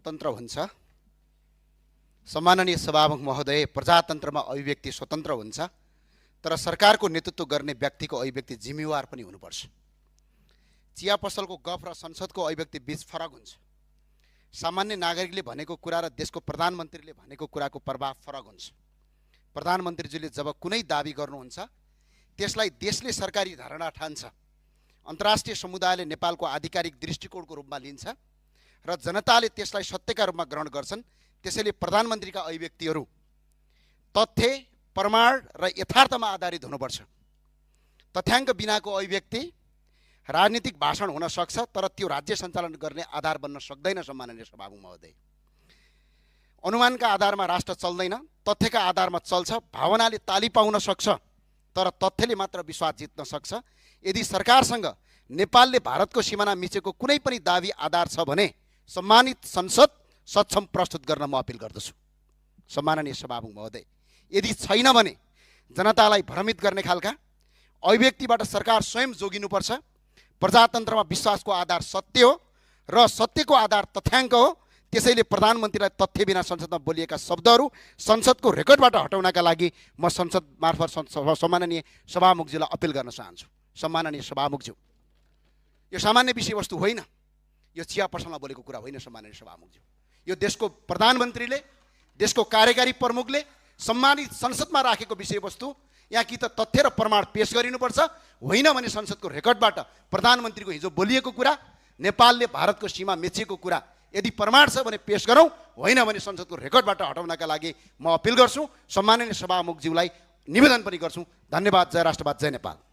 तन्त्र हुन्छ। सम्माननीय सभामुख महोदय, प्रजातन्त्रमा अभिव्यक्ति स्वतन्त्र हुन्छ, तर सरकारको नेतृत्व गर्ने व्यक्तिको अभिव्यक्ति जिम्मेवार पनि हुनुपर्छ। चिया पसलको गफ र संसदको अभिव्यक्ति बीच फरक हुन्छ। सामान्य नागरिकले भनेको कुरा र देशको प्रधानमन्त्रीले भनेको कुराको प्रभाव फरक हुन्छ। प्रधानमन्त्रीजीले जब कुनै दाबी गर्नुहुन्छ त्यसलाई देशले सरकारी धारणा ठान्छ, अन्तर्राष्ट्रिय समुदायले नेपालको आधिकारिक दृष्टिकोणको रूपमा लिन्छ र जनताले त्यसलाई सत्यका रूपमा ग्रहण गर्छन्। त्यसैले प्रधानमन्त्रीका अभिव्यक्तिहरू तथ्य, प्रमाण र यथार्थमा आधारित हुनुपर्छ। तथ्याङ्क बिनाको अभिव्यक्ति राजनीतिक भाषण हुन सक्छ, तर त्यो राज्य सञ्चालन गर्ने आधार बन्न सक्दैन। सम्माननीय सभामुख महोदय, अनुमानका आधारमा राष्ट्र चल्दैन, तथ्यका आधारमा चल्छ। भावनाले ताली पाउन सक्छ, तर तथ्यले मात्र विश्वास जित्न सक्छ। यदि सरकारसँग नेपालले भारतको सिमाना मिचेको कुनै पनि दाबी आधार छ भने सम्मानित संसद सक्षम प्रस्तुत गर्न म अपिल गर्दछु। सम्माननीय सभामुख महोदय, यदि छैन भने जनतालाई भ्रमित गर्ने खालका अभिव्यक्तिबाट सरकार स्वयं जोगिनुपर्छ। प्रजातन्त्रमा विश्वासको आधार सत्य हो र सत्यको आधार तथ्याङ्क हो। त्यसैले प्रधानमन्त्रीलाई तथ्य बिना संसदमा बोलिएका शब्दहरू संसदको रेकर्डबाट हटाउनका लागि म संसद मार्फत सम्माननीय सभामुखज्यूलाई अपिल गर्न चाहन्छु। सम्माननीय सभामुखज्यू, यो सामान्य विषयवस्तु होइन, यो चिया पसलमा बोलेको कुरा होइन। सम्माननीय सभामुखज्यू, यो देशको प्रधानमन्त्रीले, देशको कार्यकारी प्रमुखले सम्मानित संसदमा राखेको विषयवस्तु यहाँ कि त तथ्य र प्रमाण पेश गरिनुपर्छ, होइन भने संसदको रेकर्डबाट प्रधानमन्त्रीको हिजो बोलिएको कुरा, नेपालले भारतको सीमा मेचिएको कुरा यदि प्रमाण छ भने पेश गरौँ, होइन भने संसदको रेकर्डबाट हटाउनका लागि म अपिल गर्छु। सम्माननीय सभामुखज्यूलाई निवेदन पनि गर्छु। धन्यवाद। जय राष्ट्रवाद, जय नेपाल।